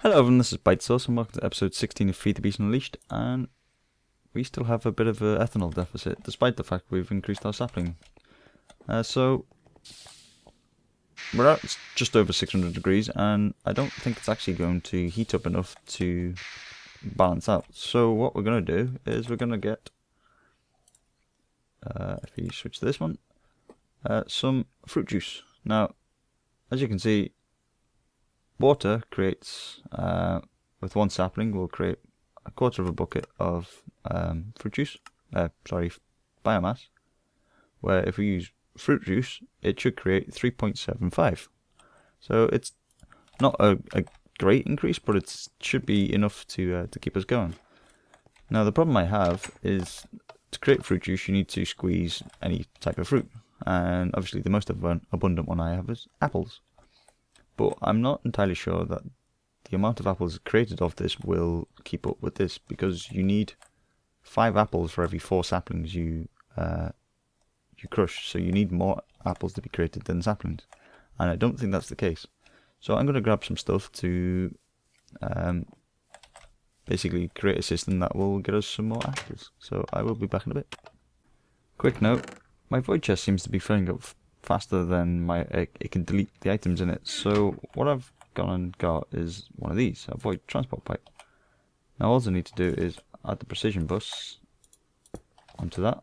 Hello everyone, this is Bytesauce and welcome to episode 16 of Feed the Beast Unleashed, and we still have a bit of an ethanol deficit despite the fact we've increased our sapling. So we're at just over 600 degrees and I don't think it's actually going to heat up enough to balance out. So what we're going to do is we're going to get, if we switch to this one, some fruit juice. Now as you can see, water creates, with one sapling, will create a quarter of a bucket of fruit juice, biomass, where if we use fruit juice, it should create 3.75. So it's not a great increase, but it should be enough to keep us going. Now the problem I have is, to create fruit juice you need to squeeze any type of fruit, and obviously the most abundant one I have is apples. But I'm not entirely sure that the amount of apples created of this will keep up with this, because you need 5 apples for every 4 saplings you crush. So you need more apples to be created than saplings, and I don't think that's the case. So I'm going to grab some stuff to basically create a system that will get us some more apples. So I will be back in a bit. Quick note: my void chest seems to be filling up faster than it can delete the items in it. So what I've gone and got is one of these, a void transport pipe. Now all I need to do is add the precision bus onto that,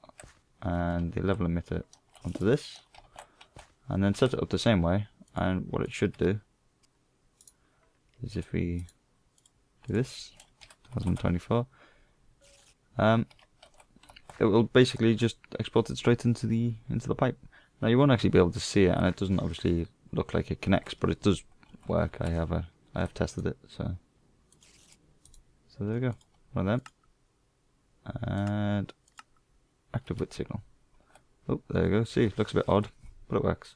and the level emitter onto this, and then set it up the same way. And what it should do is, if we do this, 2024, it will basically just export it straight into the pipe. Now you won't actually be able to see it, and it doesn't obviously look like it connects, but it does work. I have tested it, so there we go. One of them, and active with signal. Oh, there you go. See, it looks a bit odd, but it works.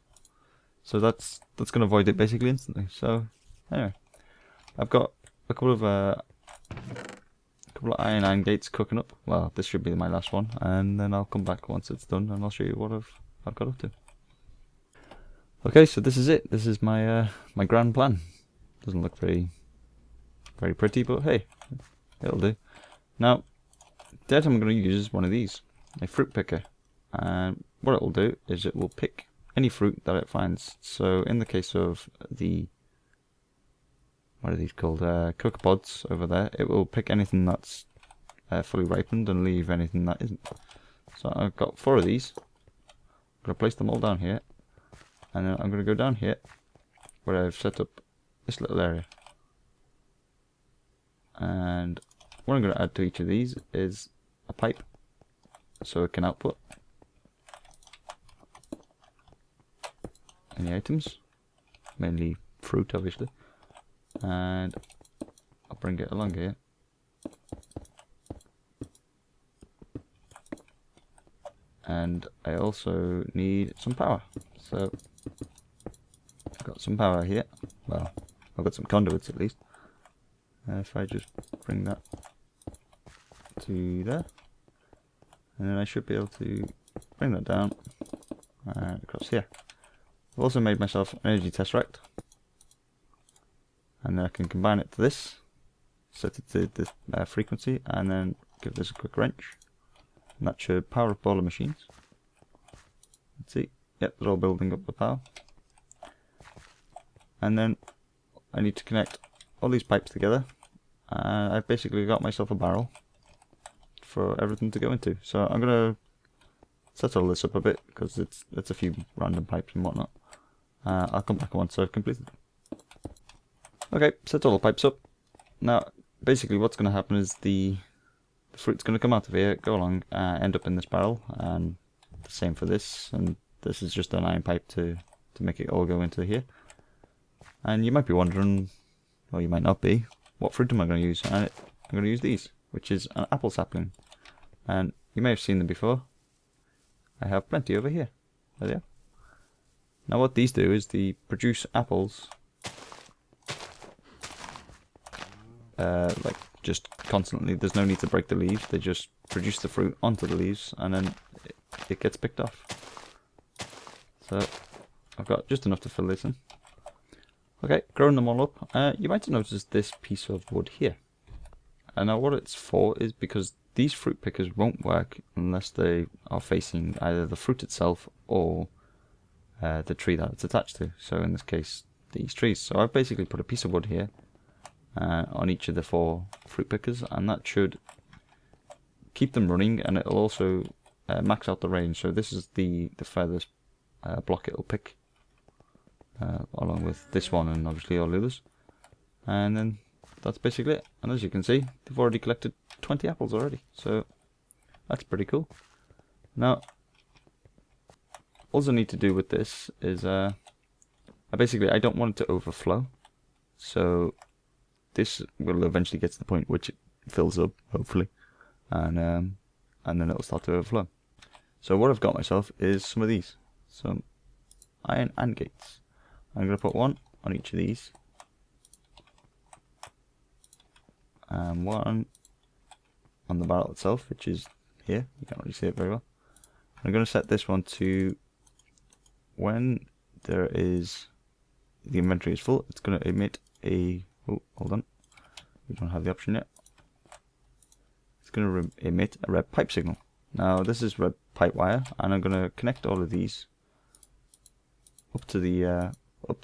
So that's going to void it basically instantly. So anyway, I've got a couple of iron gates cooking up. Well, this should be my last one, and then I'll come back once it's done and I'll show you what I've got up to. Okay, so this is it. This is my my grand plan. Doesn't look very pretty, but hey, it'll do. Now, the item I'm going to use is one of these, a fruit picker, and what it will do is it will pick any fruit that it finds. So in the case of the, what are these called, cocoa pods over there, it will pick anything that's fully ripened and leave anything that isn't. So I've got 4 of these. I'm going to place them all down here, and then I'm going to go down here where I've set up this little area, and what I'm going to add to each of these is a pipe so it can output any items, mainly fruit obviously, and I'll bring it along here. And I also need some power, so I've got some power here. Well, I've got some conduits at least. If I just bring that to there, and then I should be able to bring that down across here. I've also made myself an energy tesseract, and then I can combine it to this, set it to this frequency, and then give this a quick wrench. And that should power up all the machines. Let's see. Yep, they're all building up the power. And then I need to connect all these pipes together. And I've basically got myself a barrel for everything to go into. So I'm going to set all this up a bit, because it's a few random pipes and whatnot. I'll come back once I've completed it. Okay, set all the pipes up. Now, basically what's going to happen is the fruit's going to come out of here, go along, end up in this barrel, and the same for this, and this is just an iron pipe to make it all go into here. And you might be wondering, or you might not be, what fruit am I going to use? And I'm going to use these, which is an apple sapling, and you may have seen them before. I have plenty over here. There they are. Now what these do is they produce apples like just constantly. There's no need to break the leaves, they just produce the fruit onto the leaves, and then it gets picked off. So I've got just enough to fill this in. Okay, growing them all up. You might have noticed this piece of wood here. And now what it's for is because these fruit pickers won't work unless they are facing either the fruit itself or the tree that it's attached to. So in this case, these trees. So I've basically put a piece of wood here on each of the 4 fruit pickers, and that should keep them running, and it'll also max out the range. So this is the furthest block it'll pick, along with this one and obviously all the others. And then that's basically it. And as you can see, they've already collected 20 apples already, so that's pretty cool. Now, all I need to do with this is I don't want it to overflow, so this will eventually get to the point which it fills up, hopefully, and then it'll start to overflow. So what I've got myself is some of these, some iron AND gates. I'm going to put one on each of these, and one on the barrel itself, which is here. You can't really see it very well. I'm going to set this one to when the inventory is full, it's going to emit a, oh, hold on, we don't have the option yet. It's going to emit a red pipe signal. Now this is red pipe wire, and I'm going to connect all of these up to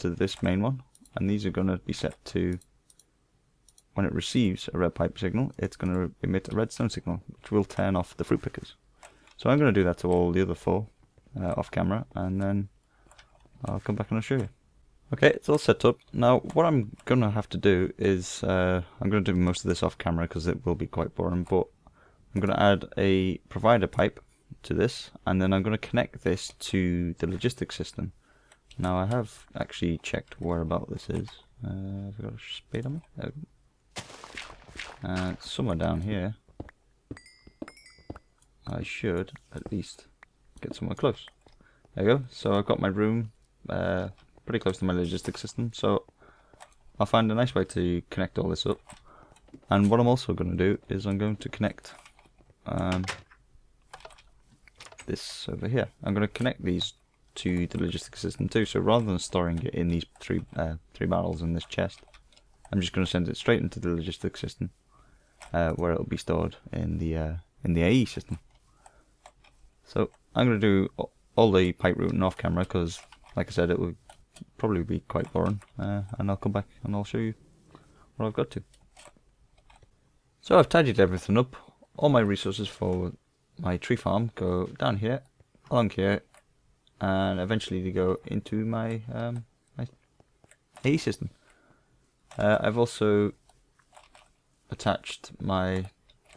this main one, and these are going to be set to, when it receives a red pipe signal, it's going to emit a redstone signal, which will turn off the fruit pickers. So I'm going to do that to all the other 4 off camera, and then I'll come back and I'll show you. Okay, it's all set up. Now what I'm going to have to do is, I'm going to do most of this off camera because it will be quite boring, but I'm going to add a provider pipe to this, and then I'm going to connect this to the logistics system. Now I have actually checked where about this is. Have I got a spade on me? Somewhere down here. I should at least get somewhere close. There you go. So I've got my room pretty close to my logistics system, so I'll find a nice way to connect all this up. And what I'm also going to do is I'm going to connect this over here. I'm going to connect these to the logistics system too, so rather than storing it in these three barrels in this chest, I'm just going to send it straight into the logistics system, where it'll be stored in the AE system. So I'm going to do all the pipe routing off camera because, like I said, it would probably be quite boring, and I'll come back and I'll show you what I've got to. So I've tidied everything up. All my resources for my tree farm go down here, along here, and eventually they go into my my AE system. I've also attached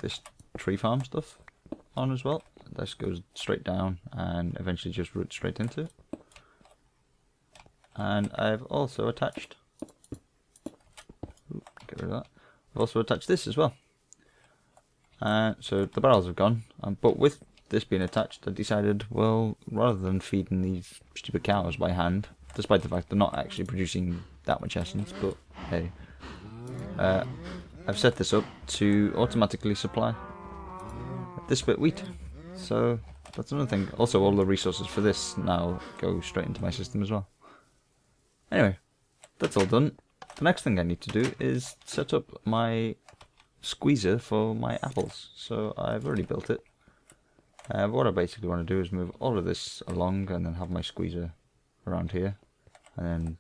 this tree farm stuff on as well. This goes straight down and eventually just routes straight into it. And I've also attached, get rid of that. I've also attached this as well. So the barrels have gone, but with this being attached, I decided, well, rather than feeding these stupid cows by hand, despite the fact they're not actually producing that much essence, but hey, I've set this up to automatically supply this bit wheat. So that's another thing. Also, all the resources for this now go straight into my system as well. Anyway, that's all done. The next thing I need to do is set up my squeezer for my apples. So I've already built it. What I basically want to do is move all of this along and then have my squeezer around here and then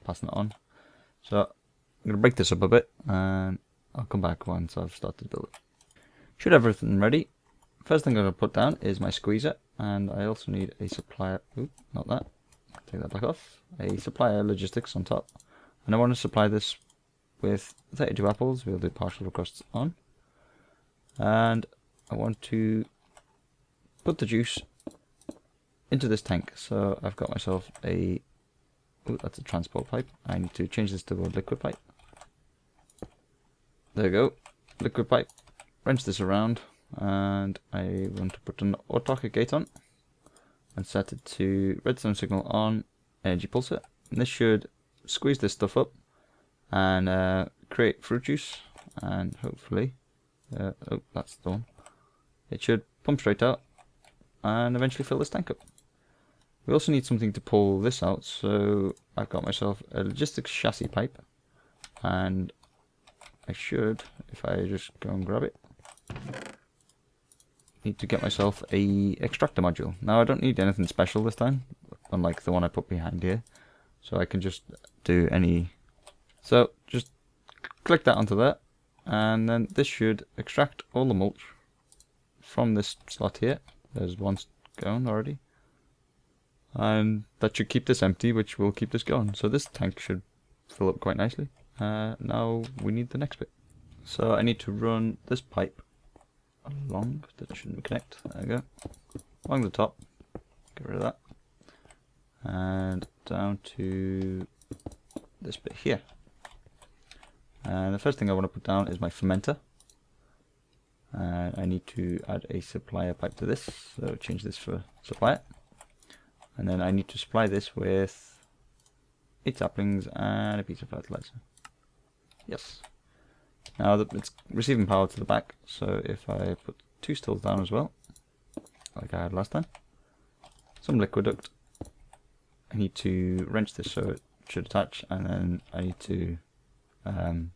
passing it on. So I'm going to break this up a bit and I'll come back once I've started to build it. Should have everything ready. First thing I'm going to put down is my squeezer, and I also need a supplier, not that, take that back off, a supplier logistics on top. And I want to supply this with 32 apples. We'll do partial requests on. And I want to put the juice into this tank. So I've got myself that's a transport pipe. I need to change this to a liquid pipe. There we go, liquid pipe. Wrench this around, and I want to put an autarchic gate on and set it to redstone signal on, energy pulsar. And this should squeeze this stuff up and create fruit juice, and hopefully, oh, that's the one. It should pump straight out and eventually fill this tank up. We also need something to pull this out, so I've got myself a logistics chassis pipe, and I should, if I just go and grab it, need to get myself a extractor module. Now I don't need anything special this time, unlike the one I put behind here, so I can just do any. So just click that onto that, and then this should extract all the mulch from this slot here. There's one going already, and that should keep this empty, which will keep this going. So this tank should fill up quite nicely. Now we need the next bit. So I need to run this pipe along, that shouldn't connect, there we go, along the top, get rid of that, and down to this bit here. And the first thing I want to put down is my fermenter, and I need to add a supplier pipe to this, so change this for supplier, and then I need to supply this with 8 saplings and a piece of fertilizer. Yes. Now that it's receiving power to the back, so if I put 2 stills down as well, like I had last time, some liquiduct, I need to wrench this so it should attach, and then I need to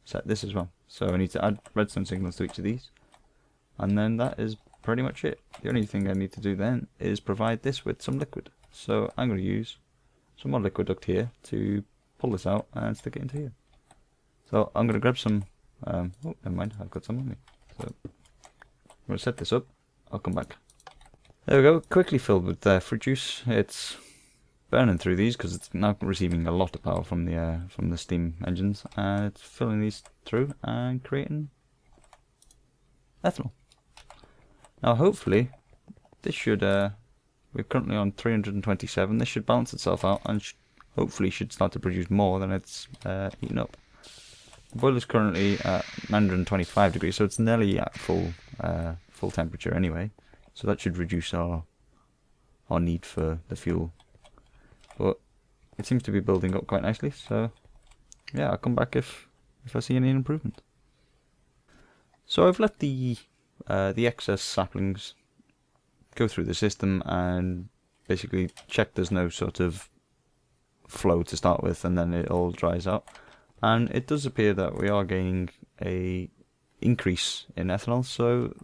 set this as well. So I need to add redstone signals to each of these, and then that is pretty much it. The only thing I need to do then is provide this with some liquid. So I'm going to use some more liquiduct here to pull this out and stick it into here. So I'm going to grab some. Oh, never mind, I've got some on me. So I'm going to set this up, I'll come back. There we go, quickly filled with fruit juice. It's burning through these because it's now receiving a lot of power from the steam engines, and it's filling these through and creating ethanol. Now hopefully this should, we're currently on 327, this should balance itself out and hopefully should start to produce more than it's eaten up. The boiler is currently at 925 degrees, so it's nearly at full temperature anyway. So that should reduce our need for the fuel. But it seems to be building up quite nicely. So yeah, I'll come back if I see any improvement. So I've let the excess saplings go through the system and basically check there's no sort of flow to start with, and then it all dries out. And it does appear that we are gaining a increase in ethanol, so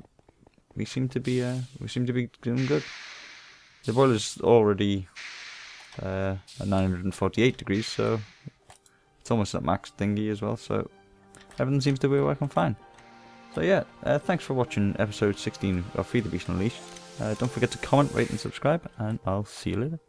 we seem to be doing good. The boiler's already at 948 degrees, so it's almost at max thingy as well. So everything seems to be working fine. So yeah, thanks for watching episode 16 of Feed the Beast Unleashed. Don't forget to comment, rate, and subscribe, and I'll see you later.